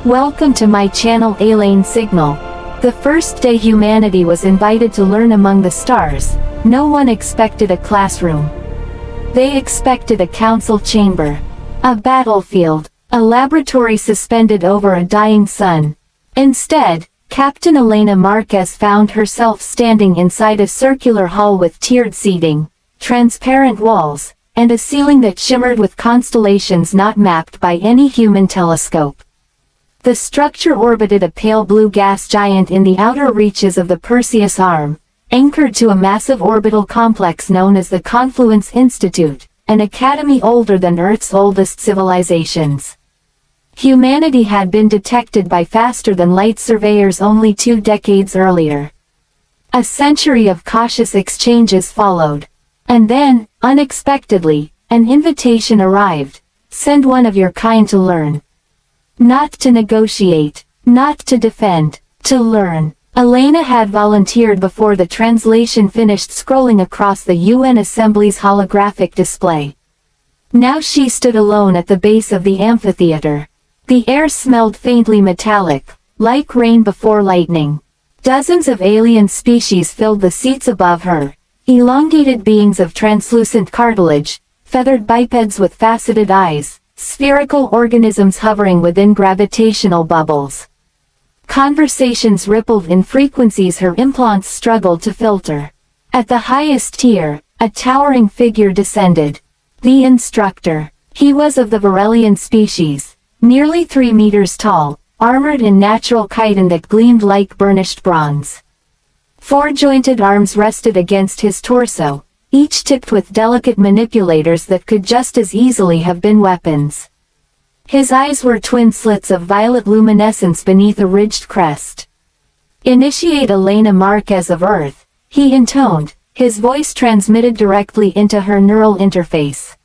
Welcome to my channel Alien Signal. The first day humanity was invited to learn among the stars, no one expected a classroom. They expected a council chamber, a battlefield, a laboratory suspended over a dying sun. Instead, Captain Elena Marquez found herself standing inside a circular hall with tiered seating, transparent walls, and a ceiling that shimmered with constellations not mapped by any human telescope. The structure orbited a pale blue gas giant in the outer reaches of the Perseus Arm, anchored to a massive orbital complex known as the Confluence Institute, an academy older than Earth's oldest civilizations. Humanity had been detected by faster-than-light surveyors only 2 decades earlier. A century of cautious exchanges followed. And then, unexpectedly, an invitation arrived. Send one of your kind to learn. Not to negotiate, not to defend, to learn. Elena had volunteered before the translation finished scrolling across the UN Assembly's holographic display. Now she stood alone at the base of the amphitheater. The air smelled faintly metallic, like rain before lightning. Dozens of alien species filled the seats above her, elongated beings of translucent cartilage, feathered bipeds with faceted eyes, spherical organisms hovering within gravitational bubbles. Conversations rippled in frequencies her implants struggled to filter. At the highest tier, a towering figure descended. The Instructor. He was of the Virellian species. Nearly 3 meters tall, armored in natural chitin that gleamed like burnished bronze. 4 jointed arms rested against his torso, each tipped with delicate manipulators that could just as easily have been weapons. His eyes were twin slits of violet luminescence beneath a ridged crest. "Initiate Elena Marquez of Earth," he intoned, his voice transmitted directly into her neural interface.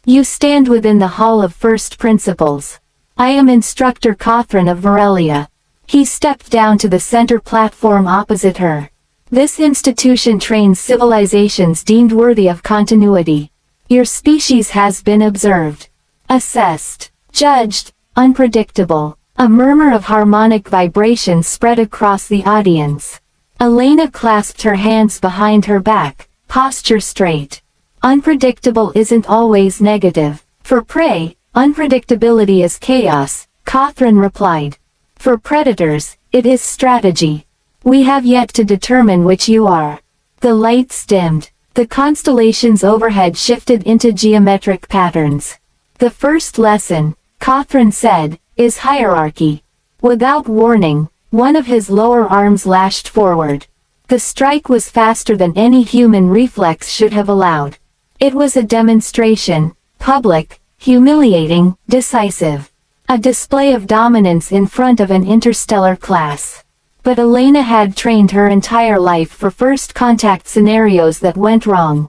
"You stand within the Hall of First Principles. I am Instructor Catherine of Virellia." He stepped down to the center platform opposite her. "This institution trains civilizations deemed worthy of continuity. Your species has been observed, assessed, judged, unpredictable." A murmur of harmonic vibration spread across the audience. Elena clasped her hands behind her back, posture straight. "Unpredictable isn't always negative. For prey, unpredictability is chaos," Catherine replied. "For predators, it is strategy. We have yet to determine which you are." The lights dimmed. The constellations overhead shifted into geometric patterns. "The first lesson," Catherine said, "is hierarchy." Without warning, one of his lower arms lashed forward. The strike was faster than any human reflex should have allowed. It was a demonstration, public, humiliating, decisive. A display of dominance in front of an interstellar class. But Elena had trained her entire life for first contact scenarios that went wrong.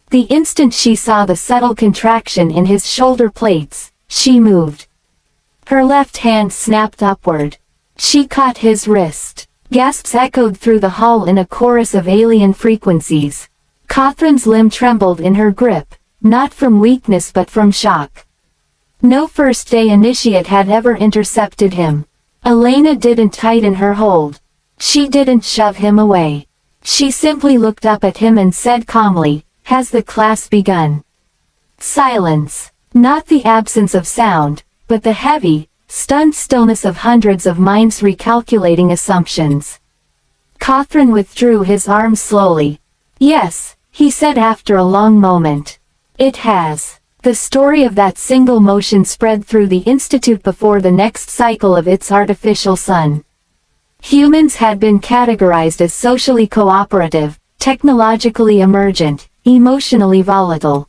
The instant she saw the subtle contraction in his shoulder plates, she moved. Her left hand snapped upward. She caught his wrist. Gasps echoed through the hall in a chorus of alien frequencies. Catherine's limb trembled in her grip, not from weakness but from shock. No first-day initiate had ever intercepted him. Elena didn't tighten her hold. She didn't shove him away. She simply looked up at him and said calmly, "Has the class begun?" Silence. Not the absence of sound, but the heavy, stunned stillness of hundreds of minds recalculating assumptions. Catherine withdrew his arms slowly. "Yes," he said after a long moment. "It has." The story of that single motion spread through the Institute before the next cycle of its artificial sun. Humans had been categorized as socially cooperative, technologically emergent, emotionally volatile.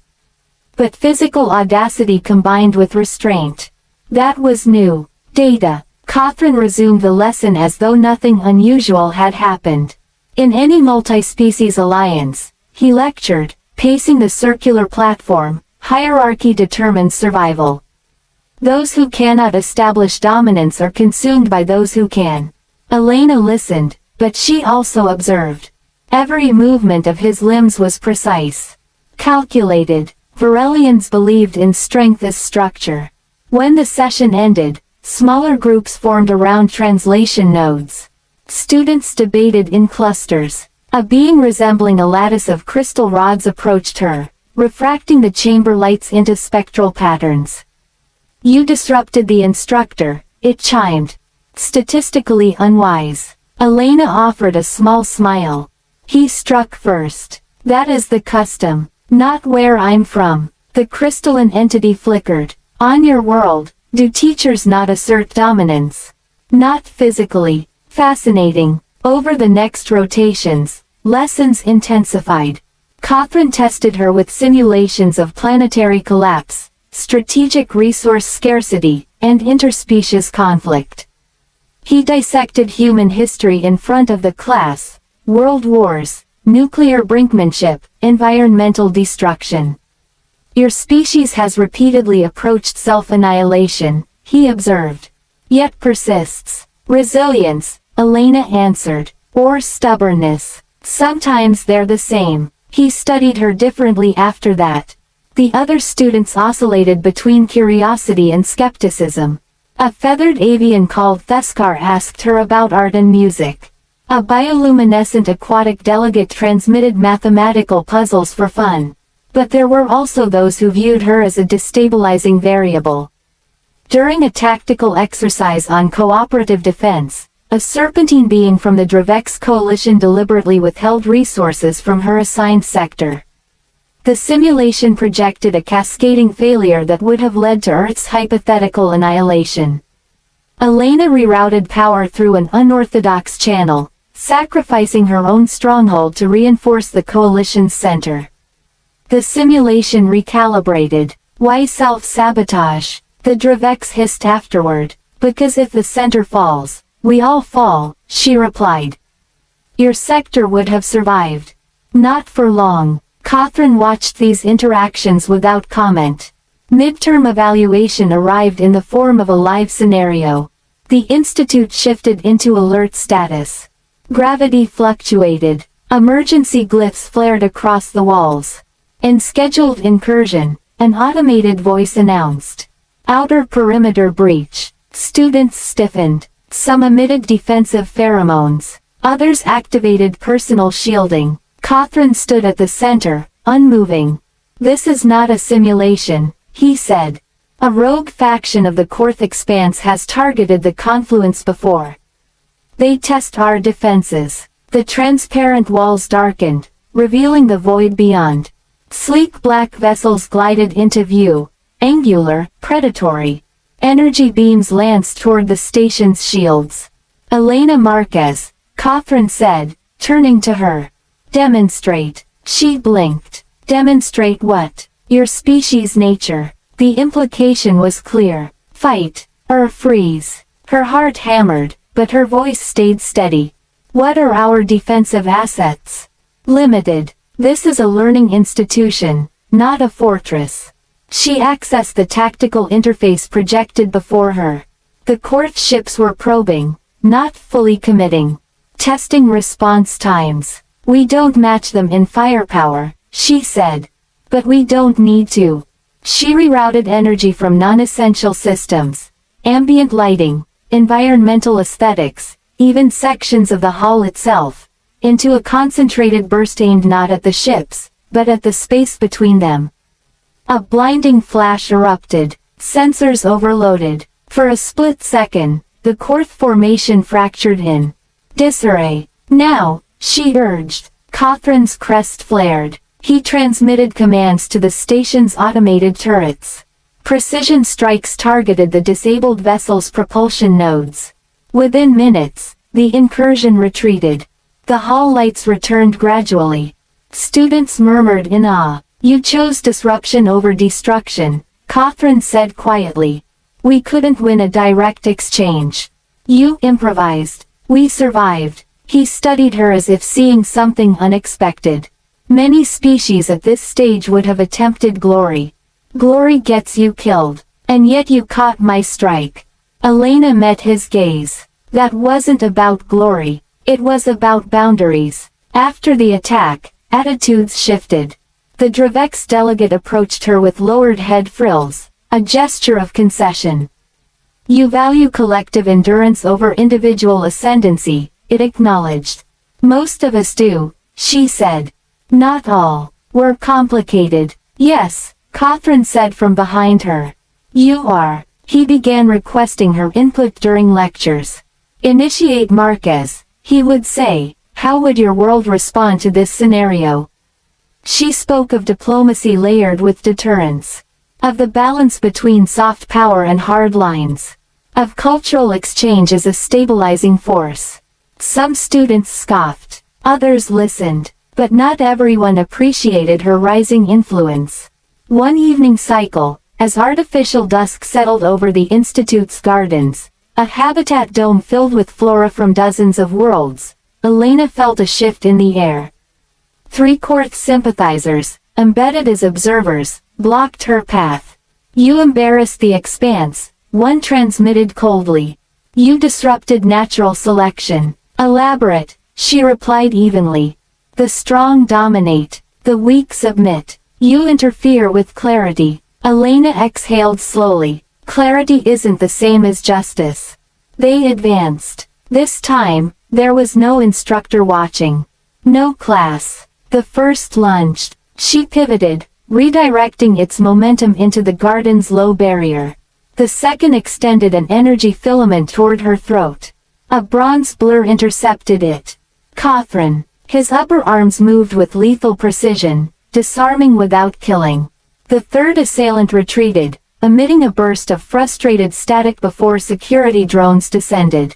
But physical audacity combined with restraint. That was new. "Data." Catherine resumed the lesson as though nothing unusual had happened. "In any multi-species alliance," he lectured, pacing the circular platform, "hierarchy determines survival. Those who cannot establish dominance are consumed by those who can." Elena listened, but she also observed. Every movement of his limbs was precise, calculated. Virellians believed in strength as structure. When the session ended, Smaller groups formed around translation nodes. Students debated in clusters. A being resembling a lattice of crystal rods approached her, refracting the chamber lights into spectral patterns. "You disrupted the instructor," it chimed. "Statistically unwise." Elena offered a small smile. "He struck first. That is the custom. Not where I'm from." The crystalline entity flickered. "On your world, do teachers not assert dominance?" "Not physically." Fascinating. Over the next rotations, lessons intensified. Catherine tested her with simulations of planetary collapse, strategic resource scarcity, and interspecies conflict. He dissected human history in front of the class: world wars, nuclear brinkmanship, environmental destruction. "Your species has repeatedly approached self-annihilation," he observed. "Yet persists." "Resilience," Elena answered. "Or stubbornness. Sometimes they're the same." He studied her differently after that. The other students oscillated between curiosity and skepticism. A feathered avian called Theskar asked her about art and music. A bioluminescent aquatic delegate transmitted mathematical puzzles for fun. But there were also those who viewed her as a destabilizing variable. During a tactical exercise on cooperative defense, a serpentine being from the Dravex coalition deliberately withheld resources from her assigned sector. The simulation projected a cascading failure that would have led to Earth's hypothetical annihilation. Elena rerouted power through an unorthodox channel, sacrificing her own stronghold to reinforce the coalition's center. The simulation recalibrated. "Why self-sabotage?" the Dravex hissed afterward. "Because if the center falls, we all fall," she replied. "Your sector would have survived." Not for long. Catherine watched these interactions without comment. Midterm evaluation arrived in the form of a live scenario. The institute shifted into alert status. Gravity fluctuated. Emergency glyphs flared across the walls. "In scheduled incursion," an automated voice announced. "Outer perimeter breach." Students stiffened. Some emitted defensive pheromones. Others activated personal shielding. Catherine stood at the center, unmoving. "This is not a simulation," he said. "A rogue faction of the Korth Expanse has targeted the Confluence before. They test our defenses." The transparent walls darkened, revealing the void beyond. Sleek black vessels glided into view, angular, predatory. Energy beams lanced toward the station's shields. "Elena Marquez," Catherine said, turning to her. "Demonstrate." She blinked. "Demonstrate what?" "Your species' nature." The implication was clear. "Fight, or freeze." Her heart hammered, but her voice stayed steady. "What are our defensive assets?" "Limited. This is a learning institution, not a fortress." She accessed the tactical interface projected before her. The Korth ships were probing, not fully committing. Testing response times. "We don't match them in firepower," she said. "But we don't need to." She rerouted energy from non-essential systems, ambient lighting, environmental aesthetics, even sections of the hull itself, into a concentrated burst aimed not at the ships, but at the space between them. A blinding flash erupted, sensors overloaded. For a split second, the Korth formation fractured in disarray. "Now," she urged. Catherine's crest flared. He transmitted commands to the station's automated turrets. Precision strikes targeted the disabled vessel's propulsion nodes. Within minutes, the incursion retreated. The hull lights returned gradually. Students murmured in awe. "You chose disruption over destruction," Catherine said quietly. "We couldn't win a direct exchange. You improvised. We survived." He studied her as if seeing something unexpected. Many species at this stage would have attempted glory. Glory gets you killed. And yet you caught my strike. Elena met his gaze. That wasn't about glory. It was about boundaries. After the attack, attitudes shifted. The Dravex delegate approached her with lowered head frills, a gesture of concession. You value collective endurance over individual ascendancy, it acknowledged. Most of us do, she said. Not all. We're complicated. Yes, Catherine said from behind her. You are. He began requesting her input during lectures. Initiate Marquez, he would say. How would your world respond to this scenario? She spoke of diplomacy layered with deterrence. Of the balance between soft power and hard lines. Of cultural exchange as a stabilizing force. Some students scoffed. Others listened. But not everyone appreciated her rising influence. One evening cycle, as artificial dusk settled over the Institute's gardens, a habitat dome filled with flora from dozens of worlds, Elena felt a shift in the air. Three-quartz sympathizers, embedded as observers, blocked her path. You embarrassed the expanse, one transmitted coldly. You disrupted natural selection. Elaborate, she replied evenly. The strong dominate, the weak submit. You interfere with clarity. Elena exhaled slowly. Clarity isn't the same as justice. They advanced. This time, there was no instructor watching. No class. The first lunged. She pivoted, redirecting its momentum into the garden's low barrier. The second extended an energy filament toward her throat. A bronze blur intercepted it. Catherine. His upper arms moved with lethal precision, disarming without killing. The third assailant retreated, emitting a burst of frustrated static before security drones descended.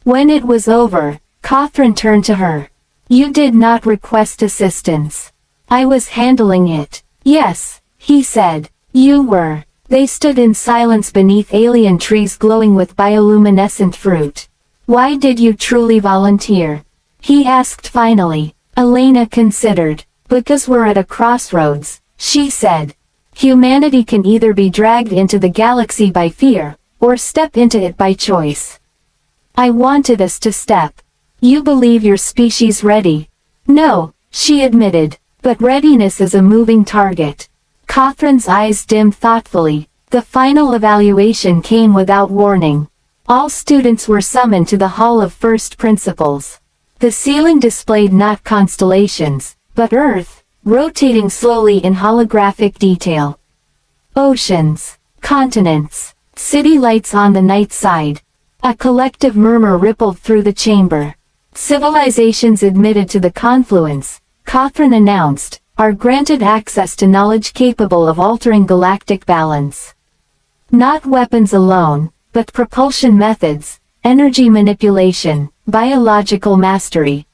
When it was over, Catherine turned to her. You did not request assistance. I was handling it. Yes, he said. You were. They stood in silence beneath alien trees glowing with bioluminescent fruit. Why did you truly volunteer? He asked finally. Elena considered. Because we're at a crossroads, she said. Humanity can either be dragged into the galaxy by fear, or step into it by choice. I wanted us to step. You believe your species ready? No, she admitted, but readiness is a moving target. Catherine's eyes dimmed thoughtfully. The final evaluation came without warning. All students were summoned to the Hall of First Principles. The ceiling displayed not constellations, but Earth, rotating slowly in holographic detail. Oceans, continents, city lights on the night side. A collective murmur rippled through the chamber. Civilizations admitted to the confluence, Catherine announced, are granted access to knowledge capable of altering galactic balance. Not weapons alone, but propulsion methods, energy manipulation, biological mastery.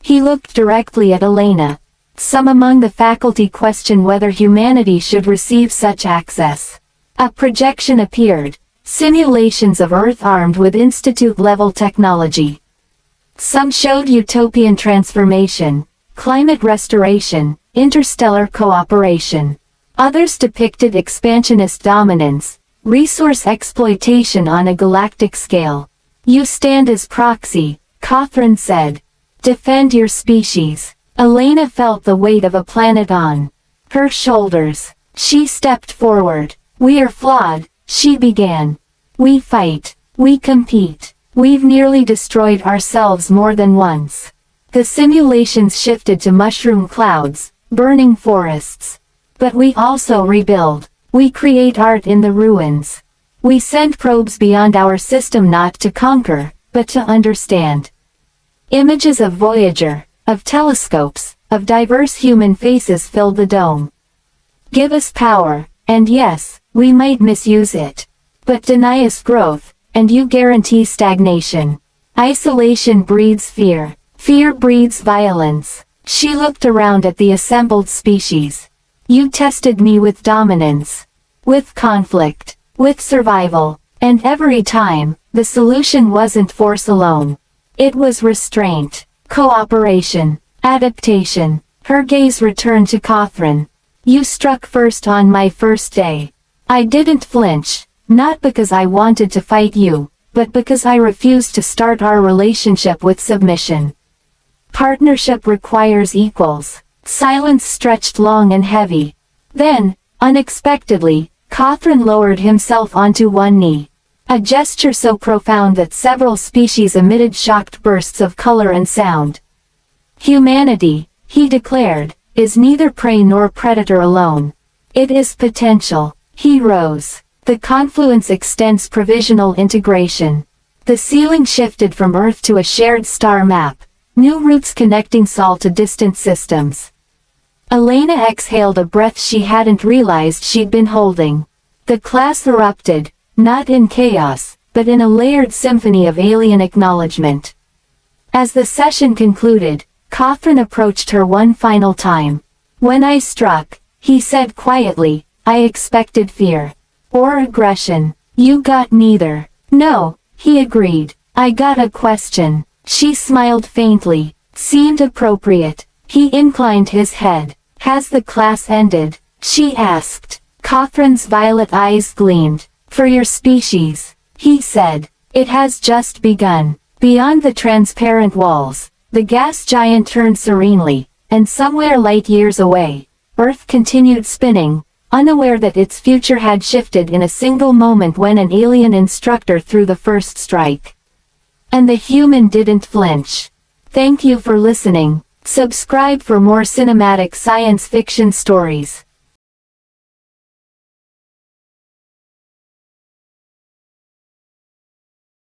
He looked directly at Elena. Some among the faculty questioned whether humanity should receive such access. A projection appeared, simulations of Earth armed with Institute-level technology. Some showed utopian transformation, climate restoration, interstellar cooperation. Others depicted expansionist dominance, resource exploitation on a galactic scale. You stand as proxy, Catherine said. Defend your species. Elena felt the weight of a planet on her shoulders. She stepped forward. We are flawed, she began. We fight. We compete. We've nearly destroyed ourselves more than once. The simulations shifted to mushroom clouds, burning forests. But we also rebuild. We create art in the ruins. We send probes beyond our system not to conquer, but to understand. Images of Voyager, of telescopes, of diverse human faces filled the dome. Give us power, and yes, we might misuse it. But deny us growth, and you guarantee stagnation. Isolation breeds fear. Fear breeds violence. She looked around at the assembled species. You tested me with dominance. With conflict. With survival. And every time, the solution wasn't force alone. It was restraint. Cooperation. Adaptation. Her gaze returned to Catherine. You struck first on my first day. I didn't flinch, not because I wanted to fight you, but because I refused to start our relationship with submission. Partnership requires equals. Silence stretched long and heavy. Then, unexpectedly, Catherine lowered himself onto one knee. A gesture so profound that several species emitted shocked bursts of color and sound. Humanity, he declared, is neither prey nor predator alone. It is potential. He rose. The confluence extends provisional integration. The ceiling shifted from Earth to a shared star map, new routes connecting Sol to distant systems. Elena exhaled a breath she hadn't realized she'd been holding. The class erupted, not in chaos, but in a layered symphony of alien acknowledgement. As the session concluded, Catherine approached her one final time. When I struck, he said quietly, I expected fear. Or aggression. You got neither. No, he agreed. I got a question. She smiled faintly. Seemed appropriate. He inclined his head. Has the class ended? She asked. Catherine's violet eyes gleamed. For your species, he said. It has just begun. Beyond the transparent walls, the gas giant turned serenely, and somewhere light years away, Earth continued spinning, unaware that its future had shifted in a single moment when an alien instructor threw the first strike. And the human didn't flinch. Thank you for listening. Subscribe for more cinematic science fiction stories.